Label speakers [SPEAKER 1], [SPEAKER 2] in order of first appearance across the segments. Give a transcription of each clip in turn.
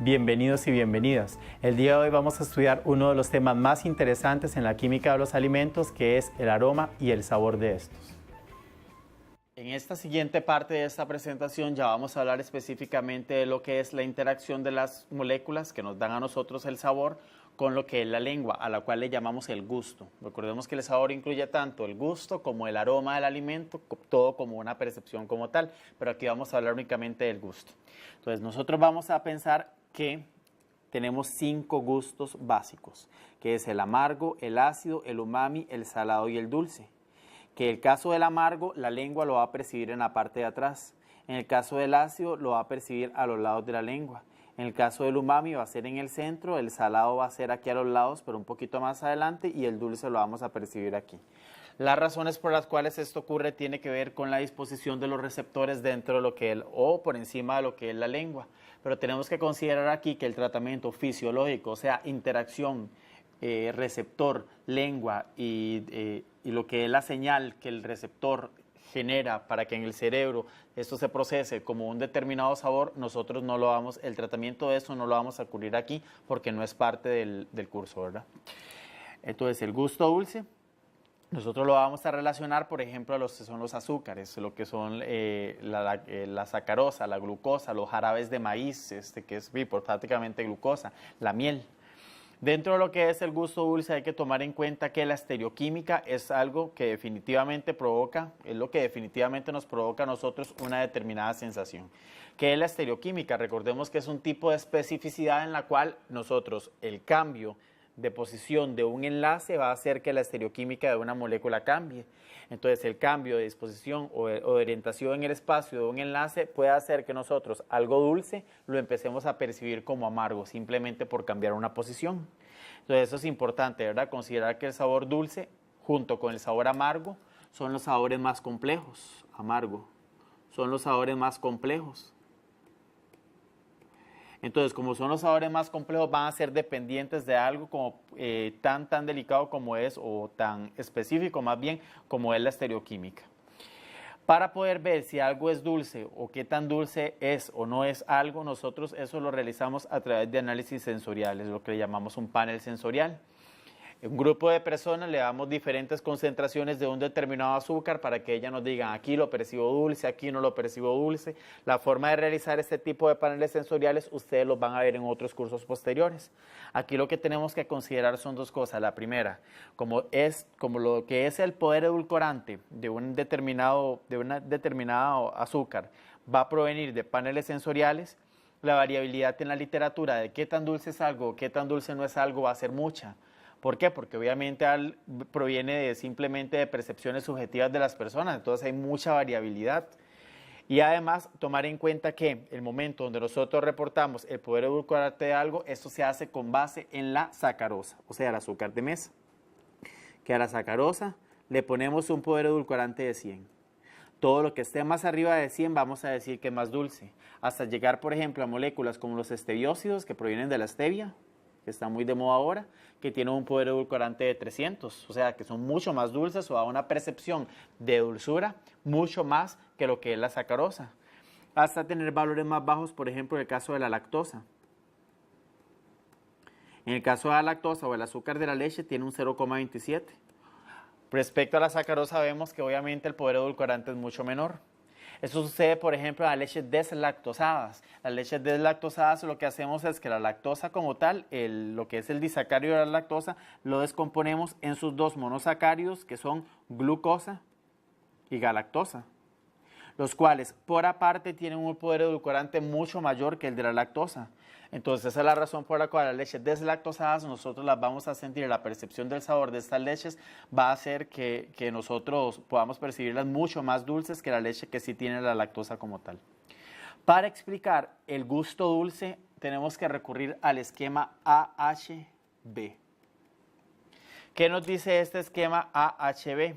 [SPEAKER 1] Bienvenidos y bienvenidas. El día de hoy vamos a estudiar uno de los temas más interesantes en la química de los alimentos, que es el aroma y el sabor de estos. En esta siguiente parte de esta presentación ya vamos a hablar específicamente de lo que es la interacción de las moléculas que nos dan a nosotros el sabor con lo que es la lengua, a la cual le llamamos el gusto. Recordemos que el sabor incluye tanto el gusto como el aroma del alimento, todo como una percepción como tal, pero aquí vamos a hablar únicamente del gusto. Entonces nosotros vamos a pensar que tenemos 5 gustos básicos, que es el amargo, el ácido, el umami, el salado y el dulce. Que el caso del amargo, la lengua lo va a percibir en la parte de atrás. En el caso del ácido, lo va a percibir a los lados de la lengua. En el caso del umami va a ser en el centro, el salado va a ser aquí a los lados, pero un poquito más adelante, y el dulce lo vamos a percibir aquí. Las razones por las cuales esto ocurre tiene que ver con la disposición de los receptores dentro de lo que es, o por encima de lo que es la lengua. Pero tenemos que considerar aquí que el tratamiento fisiológico, o sea, interacción receptor, lengua y lo que es la señal que el receptor genera para que en el cerebro esto se procese como un determinado sabor, nosotros no lo vamos, el tratamiento de eso no lo vamos a cubrir aquí porque no es parte del curso, ¿verdad? Entonces, el gusto dulce, nosotros lo vamos a relacionar, por ejemplo, a los que son los azúcares, lo que son la sacarosa, la glucosa, los jarabes de maíz, que es prácticamente glucosa, la miel. Dentro de lo que es el gusto dulce hay que tomar en cuenta que la estereoquímica es algo que definitivamente provoca, es lo que definitivamente nos provoca a nosotros una determinada sensación. ¿Qué es la estereoquímica? Recordemos que es un tipo de especificidad en la cual nosotros el cambio de posición de un enlace va a hacer que la estereoquímica de una molécula cambie. Entonces el cambio de disposición o de orientación en el espacio de un enlace puede hacer que nosotros algo dulce lo empecemos a percibir como amargo simplemente por cambiar una posición. Entonces eso es importante, ¿verdad? Considerar que el sabor dulce junto con el sabor amargo son los sabores más complejos. Amargo son los sabores más complejos. Entonces, como son los sabores más complejos, van a ser dependientes de algo como, tan delicado como es, o tan específico más bien, como es la estereoquímica. Para poder ver si algo es dulce o qué tan dulce es o no es algo, nosotros eso lo realizamos a través de análisis sensoriales, lo que le llamamos un panel sensorial. Un grupo de personas le damos diferentes concentraciones de un determinado azúcar para que ellas nos digan aquí lo percibo dulce, aquí no lo percibo dulce. La forma de realizar este tipo de paneles sensoriales ustedes los van a ver en otros cursos posteriores. Aquí lo que tenemos que considerar son dos cosas. La primera, como lo que es el poder edulcorante de un determinado azúcar va a provenir de paneles sensoriales, la variabilidad en la literatura de qué tan dulce es algo o qué tan dulce no es algo va a ser mucha. ¿Por qué? Porque obviamente proviene simplemente de percepciones subjetivas de las personas, entonces hay mucha variabilidad. Y además, tomar en cuenta que el momento donde nosotros reportamos el poder edulcorante de algo, esto se hace con base en la sacarosa, o sea, el azúcar de mesa. Que a la sacarosa le ponemos un poder edulcorante de 100. Todo lo que esté más arriba de 100 vamos a decir que es más dulce, hasta llegar, por ejemplo, a moléculas como los esteviósidos que provienen de la stevia, que está muy de moda ahora, que tienen un poder edulcorante de 300, o sea, que son mucho más dulces o da una percepción de dulzura mucho más que lo que es la sacarosa. Hasta tener valores más bajos, por ejemplo, en el caso de la lactosa. En el caso de la lactosa o el azúcar de la leche tiene un 0,27. Respecto a la sacarosa vemos que obviamente el poder edulcorante es mucho menor. Eso sucede, por ejemplo, en las leches deslactosadas. Las leches deslactosadas lo que hacemos es que la lactosa como tal, lo que es el disacárido de la lactosa, lo descomponemos en sus dos monosacáridos, que son glucosa y galactosa, los cuales por aparte tienen un poder edulcorante mucho mayor que el de la lactosa. Entonces esa es la razón por la cual las leches deslactosadas nosotros las vamos a sentir, la percepción del sabor de estas leches va a hacer que nosotros podamos percibirlas mucho más dulces que la leche que sí tiene la lactosa como tal. Para explicar el gusto dulce tenemos que recurrir al esquema AHB. ¿Qué nos dice este esquema AHB?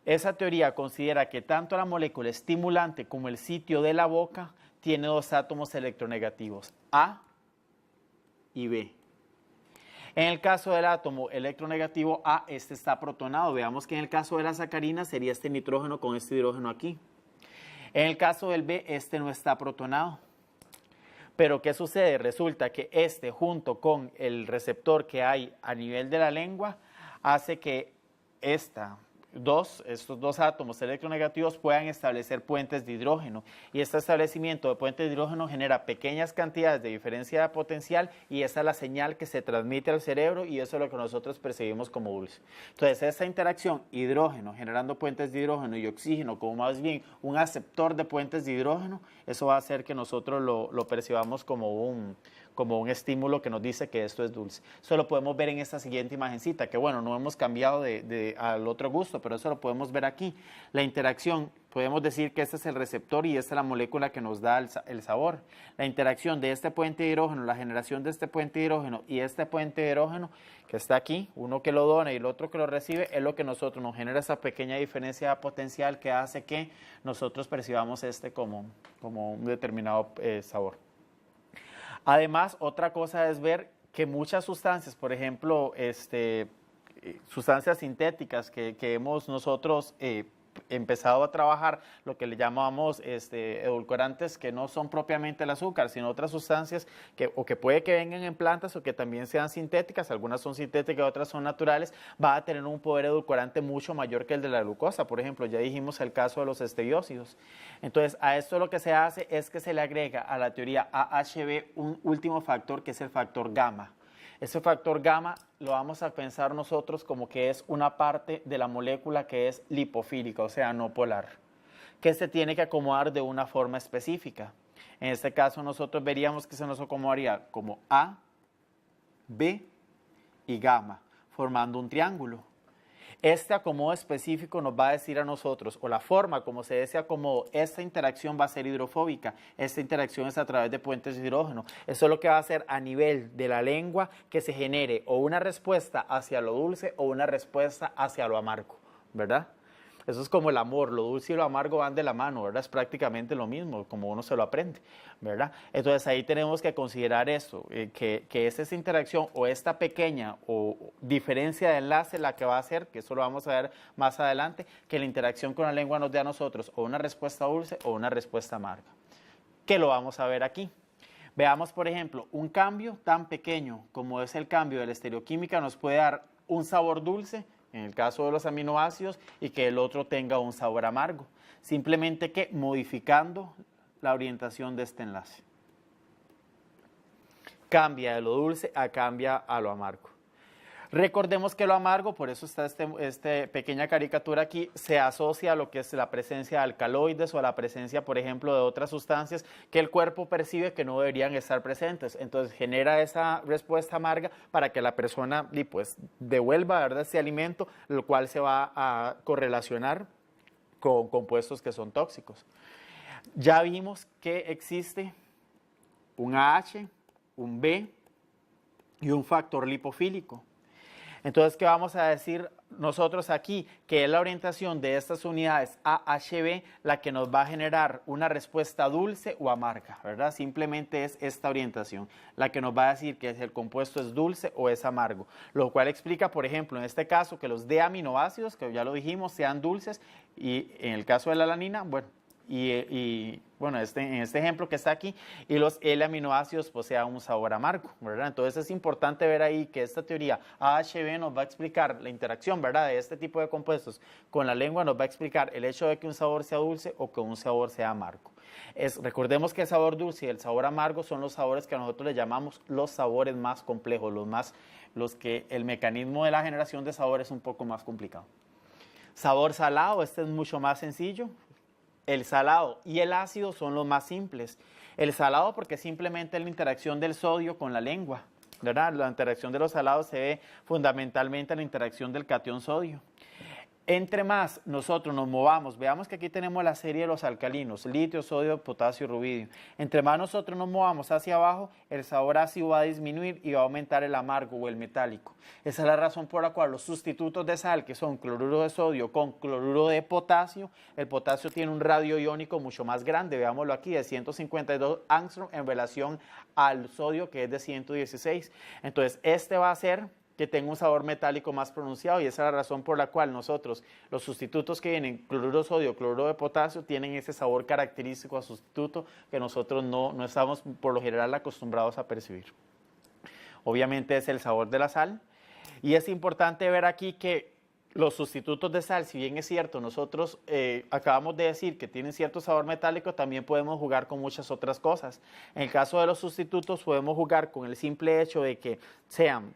[SPEAKER 1] Esa teoría considera que tanto la molécula estimulante como el sitio de la boca tiene dos átomos electronegativos, A y B. En el caso del átomo electronegativo A, este está protonado. Veamos que en el caso de la sacarina sería este nitrógeno con este hidrógeno aquí. En el caso del B, este no está protonado. Pero ¿qué sucede? Resulta que este junto con el receptor que hay a nivel de la lengua hace que estos dos átomos electronegativos puedan establecer puentes de hidrógeno, y este establecimiento de puentes de hidrógeno genera pequeñas cantidades de diferencia de potencial, y esa es la señal que se transmite al cerebro, y eso es lo que nosotros percibimos como dulce. Entonces esta interacción hidrógeno generando puentes de hidrógeno y oxígeno como más bien un aceptor de puentes de hidrógeno, eso va a hacer que nosotros lo percibamos como un estímulo que nos dice que esto es dulce. Eso lo podemos ver en esta siguiente imagencita, que bueno, no hemos cambiado al otro gusto, pero eso lo podemos ver aquí. La interacción, podemos decir que este es el receptor y esta es la molécula que nos da el sabor. La interacción de este puente de hidrógeno, la generación de este puente de hidrógeno y este puente de hidrógeno que está aquí, uno que lo dona y el otro que lo recibe, es lo que nos genera esa pequeña diferencia potencial que hace que nosotros percibamos como un determinado sabor. Además, otra cosa es ver que muchas sustancias, por ejemplo, sustancias sintéticas que hemos nosotros empezado a trabajar, lo que le llamamos edulcorantes, que no son propiamente el azúcar, sino otras sustancias que puede que vengan en plantas o que también sean sintéticas, algunas son sintéticas, otras son naturales, va a tener un poder edulcorante mucho mayor que el de la glucosa. Por ejemplo, ya dijimos el caso de los esteviósidos. Entonces, a esto lo que se hace es que se le agrega a la teoría AHB un último factor, que es el factor gamma. Ese factor gamma lo vamos a pensar nosotros como que es una parte de la molécula que es lipofílica, o sea, no polar, que se tiene que acomodar de una forma específica. En este caso nosotros veríamos que se nos acomodaría como A, B y gamma, formando un triángulo. Este acomodo específico nos va a decir a nosotros, o la forma como se dé ese acomodo, esta interacción va a ser hidrofóbica, esta interacción es a través de puentes de hidrógeno. Eso es lo que va a hacer a nivel de la lengua que se genere o una respuesta hacia lo dulce o una respuesta hacia lo amargo, ¿verdad? Eso es como el amor, lo dulce y lo amargo van de la mano, ¿verdad? Es prácticamente lo mismo, como uno se lo aprende, ¿verdad? Entonces ahí tenemos que considerar eso, que es esa interacción o esta pequeña o diferencia de enlace la que va a hacer, que eso lo vamos a ver más adelante, que la interacción con la lengua nos dé a nosotros o una respuesta dulce o una respuesta amarga, que lo vamos a ver aquí. Veamos, por ejemplo, un cambio tan pequeño como es el cambio de la estereoquímica nos puede dar un sabor dulce, en el caso de los aminoácidos, y que el otro tenga un sabor amargo, simplemente que modificando la orientación de este enlace. Cambia de lo dulce cambia a lo amargo. Recordemos que lo amargo, por eso está esta pequeña caricatura aquí, se asocia a lo que es la presencia de alcaloides o a la presencia, por ejemplo, de otras sustancias que el cuerpo percibe que no deberían estar presentes. Entonces genera esa respuesta amarga para que la persona pues, devuelva, ¿verdad?, ese alimento, lo cual se va a correlacionar con compuestos que son tóxicos. Ya vimos que existe un AH, un B y un factor lipofílico. Entonces, ¿qué vamos a decir nosotros aquí? Que es la orientación de estas unidades AHB la que nos va a generar una respuesta dulce o amarga, ¿verdad? Simplemente es esta orientación la que nos va a decir que el compuesto es dulce o es amargo, lo cual explica, por ejemplo, en este caso, que los D-aminoácidos, que ya lo dijimos, sean dulces, y en el caso de la alanina, bueno, bueno, en este ejemplo que está aquí, y los L-aminoácidos posean un sabor amargo, ¿verdad? Entonces es importante ver ahí que esta teoría AHB nos va a explicar la interacción, ¿verdad?, de este tipo de compuestos con la lengua, nos va a explicar el hecho de que un sabor sea dulce o que un sabor sea amargo. Recordemos que el sabor dulce y el sabor amargo son los sabores que nosotros le llamamos los sabores más complejos, los que el mecanismo de la generación de sabor es un poco más complicado. Sabor salado, este es mucho más sencillo. El salado y el ácido son los más simples. El salado porque simplemente es la interacción del sodio con la lengua, ¿verdad? La interacción de los salados se ve fundamentalmente en la interacción del catión sodio. Entre más nosotros nos movamos, veamos que aquí tenemos la serie de los alcalinos, litio, sodio, potasio y rubidio. Entre más nosotros nos movamos hacia abajo, el sabor ácido va a disminuir y va a aumentar el amargo o el metálico. Esa es la razón por la cual los sustitutos de sal, que son cloruro de sodio con cloruro de potasio, el potasio tiene un radio iónico mucho más grande, veámoslo aquí, de 152 angstrom en relación al sodio, que es de 116. Entonces, este va a ser que tenga un sabor metálico más pronunciado, y esa es la razón por la cual nosotros, los sustitutos que vienen, cloruro de sodio, cloruro de potasio, tienen ese sabor característico a sustituto que nosotros no estamos por lo general acostumbrados a percibir. Obviamente es el sabor de la sal, y es importante ver aquí que los sustitutos de sal, si bien es cierto, nosotros acabamos de decir que tienen cierto sabor metálico, también podemos jugar con muchas otras cosas. En el caso de los sustitutos podemos jugar con el simple hecho de que sean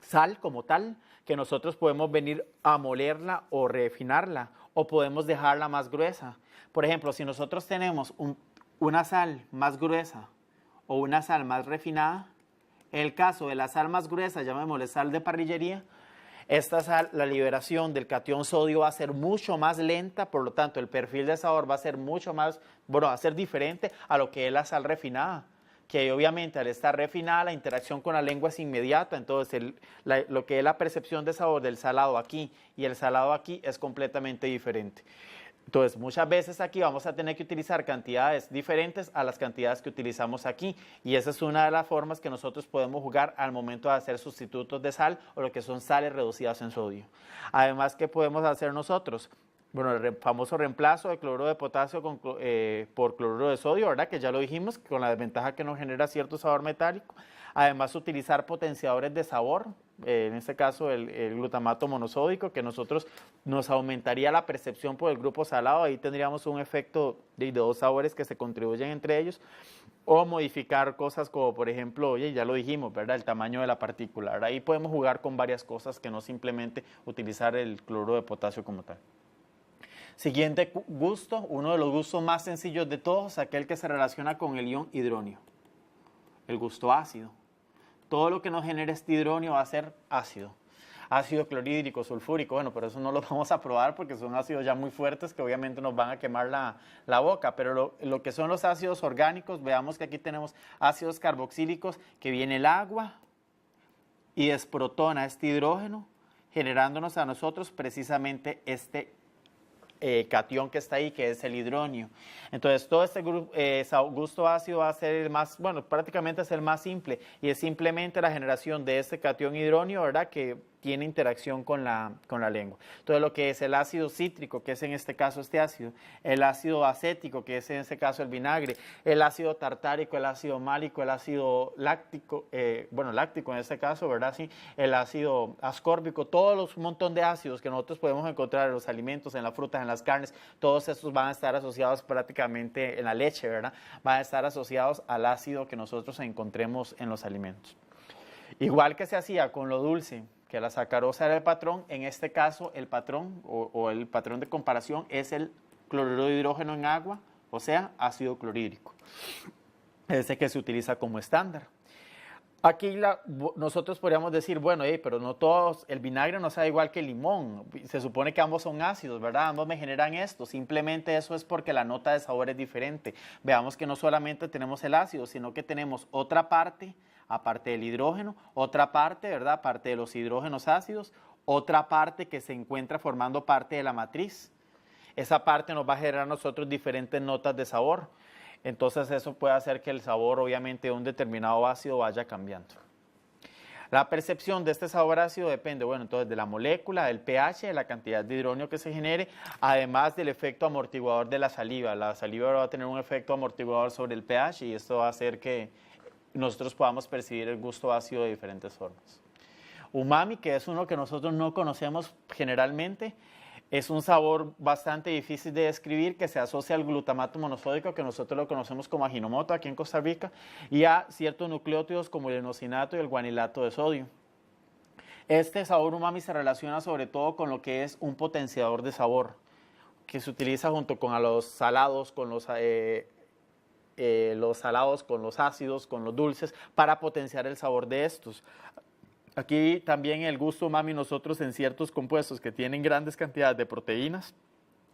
[SPEAKER 1] sal como tal, que nosotros podemos venir a molerla o refinarla, o podemos dejarla más gruesa. Por ejemplo, si nosotros tenemos una sal más gruesa o una sal más refinada, en el caso de la sal más gruesa, llamémosle sal de parrillería, esta sal, la liberación del catión sodio va a ser mucho más lenta, por lo tanto el perfil de sabor va a ser mucho más, bueno, va a ser diferente a lo que es la sal refinada, que obviamente al estar refinada la interacción con la lengua es inmediata, entonces lo que es la percepción de sabor del salado aquí y el salado aquí es completamente diferente. Entonces, muchas veces aquí vamos a tener que utilizar cantidades diferentes a las cantidades que utilizamos aquí, y esa es una de las formas que nosotros podemos jugar al momento de hacer sustitutos de sal o lo que son sales reducidas en sodio. Además, ¿qué podemos hacer nosotros? Bueno, el famoso reemplazo de cloruro de potasio por cloruro de sodio, ¿verdad? Que ya lo dijimos, con la desventaja que nos genera cierto sabor metálico. Además, utilizar potenciadores de sabor, en este caso el glutamato monosódico, que nos aumentaría la percepción por el grupo salado. Ahí tendríamos un efecto de dos sabores que se contribuyen entre ellos. O modificar cosas como, por ejemplo, oye, ya lo dijimos, ¿verdad? El tamaño de la partícula, ¿verdad? Ahí podemos jugar con varias cosas que no simplemente utilizar el cloruro de potasio como tal. Siguiente gusto, uno de los gustos más sencillos de todos, aquel que se relaciona con el ion hidronio, el gusto ácido. Todo lo que nos genere este hidronio va a ser ácido. Ácido clorhídrico, sulfúrico, bueno, pero eso no lo vamos a probar porque son ácidos ya muy fuertes que obviamente nos van a quemar la boca, pero lo que son los ácidos orgánicos, veamos que aquí tenemos ácidos carboxílicos, que viene el agua y desprotona este hidrógeno, generándonos a nosotros precisamente este catión que está ahí, que es el hidronio. Entonces, todo este gusto ácido va a ser el más, bueno, prácticamente es el más simple, y es simplemente la generación de este catión hidronio, ¿verdad?, que tiene interacción con la lengua. Entonces, lo que es el ácido cítrico, que es en este caso este ácido, el ácido acético, que es en este caso el vinagre, el ácido tartárico, el ácido málico, el ácido láctico, láctico en este caso, ¿verdad? Sí, el ácido ascórbico, todos los montón de ácidos que nosotros podemos encontrar en los alimentos, en las frutas, en las carnes, todos estos van a estar asociados prácticamente en la leche, ¿verdad? Van a estar asociados al ácido que nosotros encontremos en los alimentos. Igual que se hacía con lo dulce, que la sacarosa era el patrón, en este caso el patrón o el patrón de comparación es el cloruro de hidrógeno en agua, o sea, ácido clorhídrico. Ese que se utiliza como estándar. Aquí nosotros podríamos decir, bueno, pero no todos, el vinagre no sabe igual que el limón, se supone que ambos son ácidos, ¿verdad? Ambos me generan esto, simplemente eso es porque la nota de sabor es diferente. Veamos que no solamente tenemos el ácido, sino que tenemos otra parte, aparte del hidrógeno, otra parte, ¿verdad?, aparte de los hidrógenos ácidos, otra parte que se encuentra formando parte de la matriz. Esa parte nos va a generar a nosotros diferentes notas de sabor. Entonces eso puede hacer que el sabor, obviamente, de un determinado ácido vaya cambiando. La percepción de este sabor ácido depende, bueno, entonces de la molécula, del pH, de la cantidad de hidrógeno que se genere, además del efecto amortiguador de la saliva. La saliva va a tener un efecto amortiguador sobre el pH y esto va a hacer que nosotros podamos percibir el gusto ácido de diferentes formas. Umami, que es uno que nosotros no conocemos generalmente, es un sabor bastante difícil de describir que se asocia al glutamato monosódico, que nosotros lo conocemos como Ajinomoto aquí en Costa Rica, y a ciertos nucleótidos como el inosinato y el guanilato de sodio. Este sabor umami se relaciona sobre todo con lo que es un potenciador de sabor, que se utiliza junto con los salados, con los salados, con los ácidos, con los dulces, para potenciar el sabor de estos. Aquí también el gusto umami, nosotros en ciertos compuestos que tienen grandes cantidades de proteínas,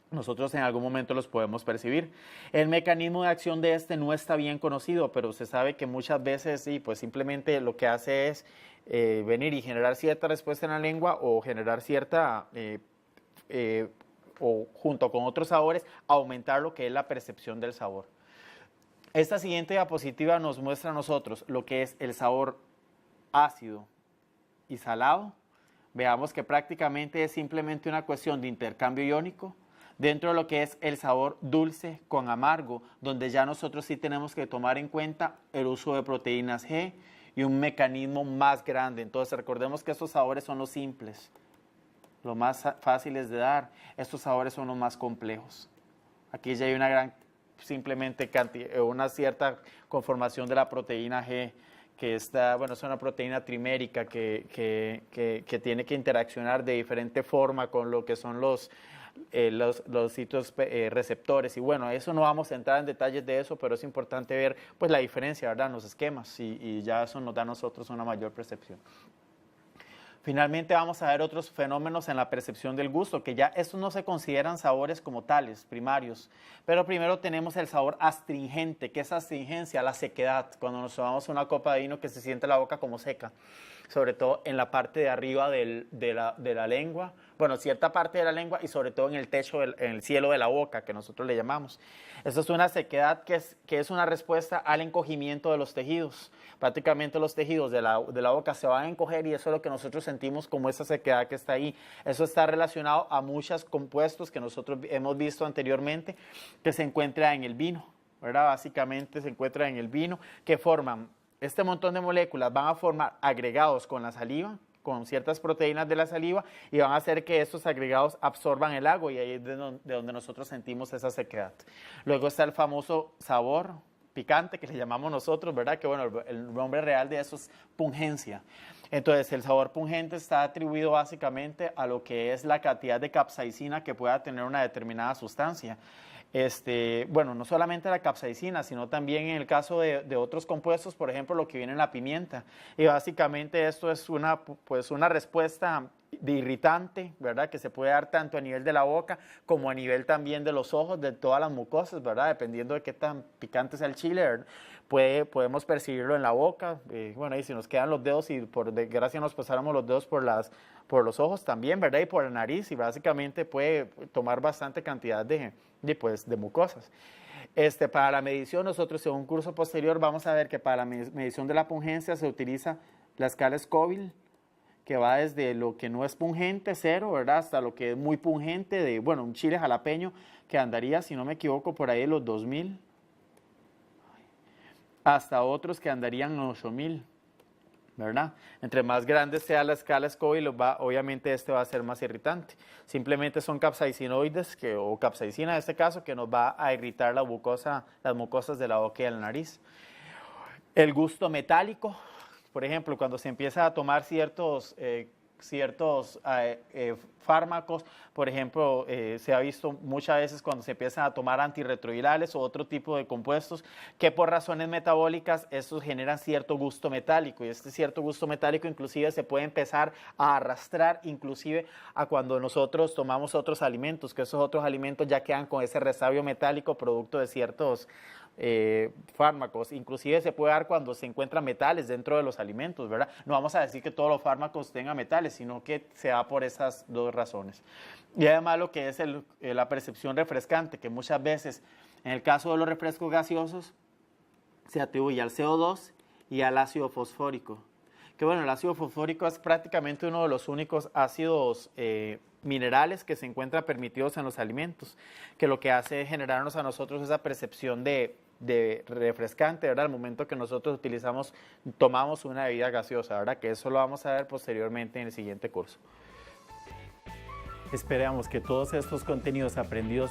[SPEAKER 1] nosotros en algún momento los podemos percibir. El mecanismo de acción de este no está bien conocido, pero se sabe que muchas veces sí, pues simplemente lo que hace es venir y generar cierta respuesta en la lengua o generar cierta, o junto con otros sabores, aumentar lo que es la percepción del sabor. Esta siguiente diapositiva nos muestra a nosotros lo que es el sabor ácido y salado, veamos que prácticamente es simplemente una cuestión de intercambio iónico dentro de lo que es el sabor dulce con amargo, donde ya nosotros sí tenemos que tomar en cuenta el uso de proteínas G y un mecanismo más grande. Entonces recordemos que estos sabores son los simples, los más fáciles de dar. Estos sabores son los más complejos. Aquí ya hay una gran, simplemente una cierta conformación de la proteína G, que está, bueno, es una proteína trimérica que tiene que interaccionar de diferente forma con lo que son los sitios receptores. Y bueno, eso no vamos a entrar en detalles de eso, pero es importante ver pues la diferencia, ¿verdad?, en los esquemas, y ya eso nos da a nosotros una mayor percepción. Finalmente vamos a ver otros fenómenos en la percepción del gusto, que ya estos no se consideran sabores como tales, primarios. Pero primero tenemos el sabor astringente. ¿Qué es astringencia? La sequedad. Cuando nos tomamos una copa de vino que se siente la boca como seca, sobre todo en la parte de arriba de la lengua, bueno, cierta parte de la lengua y sobre todo en el techo, en el cielo de la boca, que nosotros le llamamos. Esto es una sequedad que es una respuesta al encogimiento de los tejidos. Prácticamente los tejidos de la boca se van a encoger y eso es lo que nosotros sentimos como esa sequedad que está ahí. Eso está relacionado a muchos compuestos que nosotros hemos visto anteriormente que se encuentran en el vino, ¿verdad? Básicamente se encuentran en el vino, que forman este montón de moléculas, van a formar agregados con la saliva, con ciertas proteínas de la saliva, y van a hacer que estos agregados absorban el agua, y ahí es de donde nosotros sentimos esa sequedad. Luego está el famoso sabor picante, que le llamamos nosotros, ¿verdad? Que bueno, el nombre real de eso es pungencia. Entonces, el sabor pungente está atribuido básicamente a lo que es la cantidad de capsaicina que pueda tener una determinada sustancia. Bueno, no solamente la capsaicina, sino también en el caso de otros compuestos, por ejemplo, lo que viene en la pimienta. Y básicamente esto es una respuesta de irritante, ¿verdad?, que se puede dar tanto a nivel de la boca como a nivel también de los ojos, de todas las mucosas, ¿verdad?, dependiendo de qué tan picante sea el chile, ¿verdad? Podemos percibirlo en la boca, bueno, y si nos quedan los dedos y por desgracia nos pasáramos los dedos por los ojos también, ¿verdad?, y por la nariz, y básicamente puede tomar bastante cantidad de mucosas. Para la medición, nosotros en un curso posterior vamos a ver que para la medición de la pungencia se utiliza la escala Scoville, que va desde lo que no es pungente, 0, ¿verdad?, hasta lo que es muy pungente, bueno, un chile jalapeño que andaría, si no me equivoco, por ahí de los 2000, hasta otros que andarían en 8000, ¿verdad? Entre más grande sea la escala Scoville, obviamente va a ser más irritante. Simplemente son capsaicinoides, o capsaicina en este caso, que nos va a irritar las mucosas de la boca y de la nariz. El gusto metálico, por ejemplo, cuando se empieza a tomar ciertos fármacos, por ejemplo, se ha visto muchas veces cuando se empiezan a tomar antirretrovirales o otro tipo de compuestos que por razones metabólicas estos generan cierto gusto metálico, y este cierto gusto metálico inclusive se puede empezar a arrastrar inclusive a cuando nosotros tomamos otros alimentos, que esos otros alimentos ya quedan con ese resabio metálico producto de ciertos fármacos. Inclusive se puede dar cuando se encuentran metales dentro de los alimentos, ¿verdad? No vamos a decir que todos los fármacos tengan metales, sino que se da por esas dos razones. Y además lo que es la percepción refrescante, que muchas veces en el caso de los refrescos gaseosos se atribuye al CO2 y al ácido fosfórico. Que bueno, el ácido fosfórico es prácticamente uno de los únicos ácidos minerales que se encuentran permitidos en los alimentos, que lo que hace es generarnos a nosotros esa percepción de refrescante, ¿verdad?, al momento que nosotros tomamos una bebida gaseosa, ¿verdad?, que eso lo vamos a ver posteriormente en el siguiente curso. Esperamos que todos estos contenidos aprendidos